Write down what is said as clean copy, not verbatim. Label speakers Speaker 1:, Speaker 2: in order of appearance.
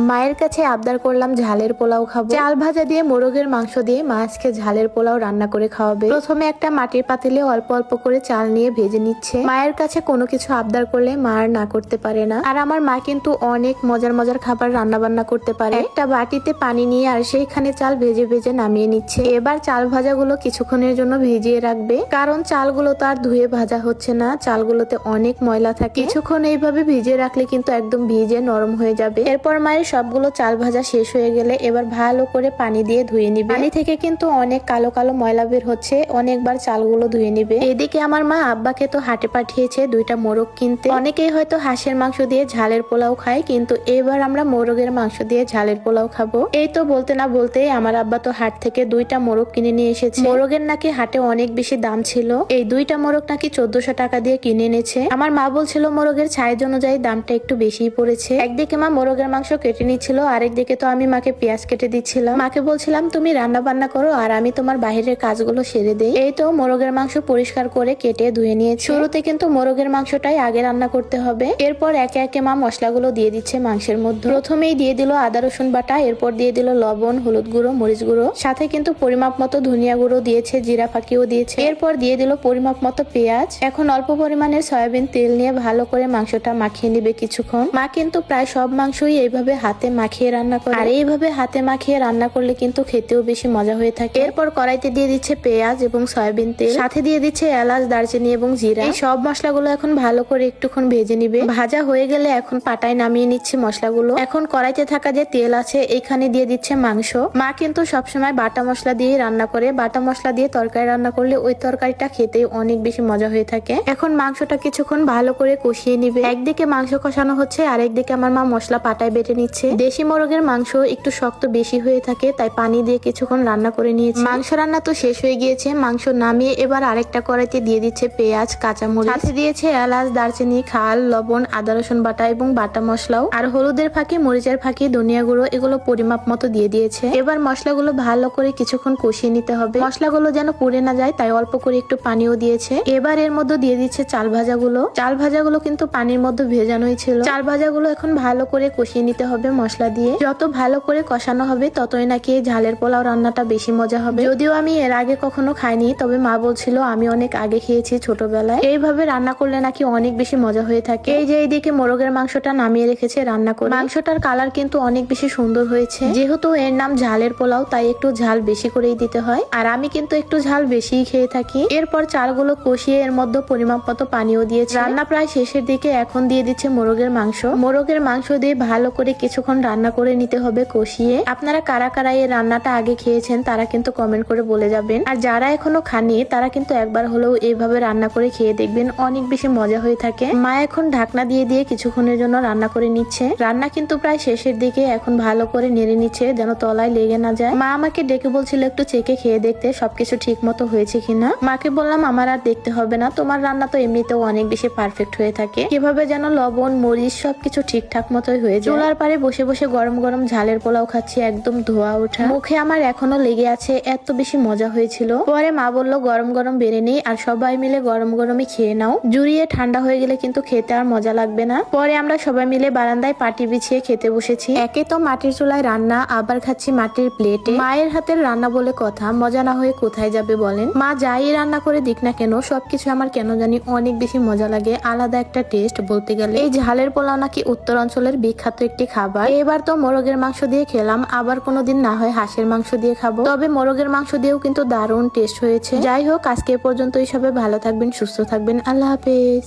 Speaker 1: মায়ের কাছে আবদার করলাম ঝালের পোলাও খাবো। চাল ভাজা দিয়ে মোরগের মাংস দিয়ে মা আজকে ঝালের পোলাও রান্না করে খাওয়াবে। প্রথমে একটা মাটির পাতিলে অল্প অল্প করে চাল নিয়ে ভেজে নিচ্ছে। মায়ের কাছে কোনো কিছু আবদার করলে মা আর না করতে পারে না। আর আমার মা কিন্তু অনেক মজার মজার খাবার রান্না বান্না করতে পারে। একটা বাটিতে পানি নিয়ে আর সেইখানে চাল ভেজে ভেজে নামিয়ে নিচ্ছে। এবার চাল ভাজাগুলো কিছুক্ষণের জন্য ভিজিয়ে রাখবে, কারণ চালগুলো তো আর ধুয়ে ভাজা হচ্ছে না, চালগুলোতে অনেক ময়লা থাকে। কিছুক্ষণ এইভাবে ভিজিয়ে রাখলে কিন্তু একদম ভিজে নরম হয়ে যাবে। এরপর মায়ের সবগুলো চাল ভাজা শেষ হয়ে গেলে এবার ভালো করে পানি দিয়ে ধুয়ে নিবে। পানি থেকে কিন্তু অনেক কালো কালো ময়লা বের হচ্ছে, অনেকবার চালগুলো ধুয়ে নিবে। এদিকে আমার মা আব্বাকে তো হাটে পাঠিয়েছে 2টা মোরগ কিনতে। অনেকেই হয়তো হাঁসের মাংস দিয়ে ঝালের পোলাও খায়, কিন্তু এবার আমরা মোরগের মাংস দিয়ে ঝালের পোলাও খাবো। এই তো বলতে না বলতেই আমার আব্বা তো হাট থেকে 2টা মোরগ কিনে নিয়ে এসেছে। মোরগের নাকি হাটে অনেক বেশি দাম ছিল, এই 2টা মোরগ নাকি 1400 টাকা দিয়ে কিনে এনেছে। আমার মা বলছিল মোরগের সাইজ অনুযায়ী দামটা একটু বেশিই পড়েছে। একদিকে মা মোরগের মাংস কেটে নিচ্ছিল, আরেকদিকে তো আমি মাকে পেঁয়াজ কেটে দিচ্ছিলাম। মাকে বলছিলাম তুমি রান্না বান্না করো আর আমি তোমার বাহিরের কাজগুলো সেরে দেই। এই তো মোরগের মাংস পরিষ্কার করে কেটে ধুয়ে নিয়েছি। শুরুতে কিন্তু মোরগের মাংসটাই আগে রান্না করতে হবে। এরপর একে একে মা মশলাগুলো দিয়ে দিচ্ছে মাংসের মধ্যে। প্রথমেই দিয়ে দিল আদা রসুন বাটা, এরপর দিয়ে দিল লবণ, হলুদ গুঁড়ো, মরিচ গুঁড়ো, সাথে কিন্তু পরিমাপ মতো ধনিয়া গুঁড়ো দিয়েছে, জিরা ফাঁকিও দিয়েছে। এরপর দিয়ে দিল পরিমাপ মতো পেঁয়াজ। এখন অল্প পরিমাণের সয়াবিন তেল নিয়ে ভালো করে মাংসটা মাখিয়ে নিবে কিছুক্ষণ। মা কিন্তু প্রায় সব মাংসই এইভাবে হাতে মাখিয়ে রান্না করে, আর এইভাবে হাতে মাখিয়ে রান্না করলে কিন্তু খেতেও বেশি মজা হয়ে থাকে। এরপর কড়াইতে দিয়ে দিচ্ছে পেঁয়াজ এবং সয়াবিন তেল, সাথে দিয়ে দিচ্ছে এলাচ, দারচিনি এবং জিরা। এই সব মশলাগুলো এখন ভালো করে একটুক্ষণ ভেজে নিবে। ভাজা হয়ে গেলে এখন পাটায় নামিয়ে নিচ্ছে মশলাগুলো। এখন কড়াইতে থাকা যে তেল আছে এখানে দিয়ে দিচ্ছে মাংস। মা কিন্তু সবসময় বাটা মশলা দিয়ে রান্না করে, বাটা মশলা দিয়ে তরকারি রান্না করলে ওই তরকারিটা খেতে অনেক বেশি মজা হয়ে থাকে। এখন মাংসটা কিছুক্ষণ ভালো করে কষিয়ে নিবে। একদিকে মাংস কষানো হচ্ছে আর একদিকে আমার মা মশলা পাটায় বেটে নিচ্ছে। দেশি মোরগের মাংস একটু শক্ত বেশি হয়ে থাকে, তাই পানি দিয়ে কিছুক্ষণ রান্না করে নিয়েছে। মাংস রান্না তো শেষ হয়ে গিয়েছে, মাংস নামিয়ে এবার আরেকটা কড়াইতে দিয়ে দিচ্ছে পেঁয়াজ, কাঁচামরিচ, সাথে দিয়েছে এলাচ, দারচিনি, খাল, লবণ, আদা রসুন বাটা এবং বাটা মশলাও, আর হলুদের ফাঁকি, মরিচের ফাঁকি, ধনিয়া গুঁড়ো এগুলো পরিমাপ মতো দিয়ে দিয়েছে। এবার মশলাগুলো ভালো করে কিছুক্ষণ কষিয়ে নিতে হবে। মশলাগুলো যেন পুড়ে না যায় তাই অল্প করে একটু পানিও দিয়েছে। এবার এর মধ্যে দিয়ে দিচ্ছে চাল ভাজাগুলো। চাল ভাজাগুলো কিন্তু পানির মধ্যে ভেজানোই ছিল। চাল ভাজাগুলো এখন ভালো করে কষিয়ে নিতে হবে মশলা দিয়ে। যত ভালো করে কষানো হবে ততই নাকি এই ঝালের পোলাও রান্নাটা বেশি মজা হবে। যদিও আমি এর আগে কখনো খাইনি, তবে মা বলছিল আমি অনেক আগে খেয়েছি ছোটবেলায়। এইভাবে রান্না করলে নাকি অনেক বেশি মজা হয়ে থাকে। এই যে এইদিকে মোরগের মাংসটা নামিয়ে রেখেছে রান্না করে। মাংসটার কালার কিন্তু অনেক বেশি সুন্দর হয়েছে। যেহেতু এর নাম ঝালের পোলাও তাই একটু ঝাল বেশি করেই দিতে হয়, আর আমি কিন্তু একটু ঝাল বেশিই খেয়ে থাকি। এরপর চালগুলো কষিয়ে এর মধ্যে পরিমাপ মতো পানিও দিয়েছে। রান্না প্রায় শেষের দিকে, এখন দিয়ে দিচ্ছে মোরগের মাংস। মোরগের মাংস দিয়ে ভালো করে কিছুক্ষণ রান্না করে নিতে হবে কষিয়ে। আপনারা কারা কারা এই রান্নাটা আগে খেয়েছেন তারা কিন্তু কমেন্ট করে বলে যাবেন, আর যারা এখনো খাননি তারা কিন্তু একবার হলেও এইভাবে রান্না করে খেয়ে দেখবেন, অনেক বেশি মজা হয়ে থাকে। মা এখন ঢাকনা দিয়ে দিয়ে কিছুক্ষণের জন্য রান্না করে নিচ্ছে। রান্না কিন্তু প্রায় শেষের দিকে, এখন ভালো করে নেড়ে নিচ্ছে যেন তলায় লেগে না যায়। মা আমাকে ডেকে বলছিল একটু চেকে খেয়ে দেখতে সবকিছু ঠিক মতো হয়েছে কিনা। মাকে বললাম আমার আর দেখতে হবে না, তোমার রান্না তো এমনিতেও অনেক বেশি পারফেক্ট হয়ে থাকে। কিভাবে যেন লবণ, মরিচ সবকিছু ঠিকঠাক মতোই হয়ে যায়। চুলার পারে বসে বসে গরম গরম ঝালের পোলাও খাচ্ছি, একদম ধোয়া ওঠা, মুখে আমার এখনো লেগে আছে, এত বেশি মজা হয়েছিল। পরে মা বললো গরম গরম বেড়ে নেই আর সবাই মিলে গরম গরমই খেয়ে নাও, জুড়িয়ে ঠান্ডা হয়ে গেলে কিন্তু খেতে আর মজা লাগবে না। পরে আমরা সবাই মিলে বারান্দায় পাটি বিছিয়ে খেতে বসেছি। একে তো মাটির চুলায় রান্না, আবার খাচ্ছি মাটির প্লেটে। মায়ের হাতের রান্না বলে কথা, মজা না হয়ে কোথায় যাবে বলেন। মা যাই রান্না করে দিক না কেন সবকিছু আমার কেন জানি অনেক বেশি মজা লাগে, আলাদা একটা টেস্ট বলতে গেলে। এই ঝালের পোলাও নাকি উত্তর অঞ্চলের বিখ্যাত একটি খাবার। এবার তো মোরগের মাংস দিয়ে খেলাম, আবার কোনোদিন না হয় হাঁসের মাংস দিয়ে খাবো। তবে মোরগের মাংস দিয়েও কিন্তু দারুণ টেস্ট হয়েছে। যাই হোক, আজকে এ পর্যন্তই। সবাই ভালো থাকবেন, সুস্থ থাকবেন, আল্লাহ হাফেজ।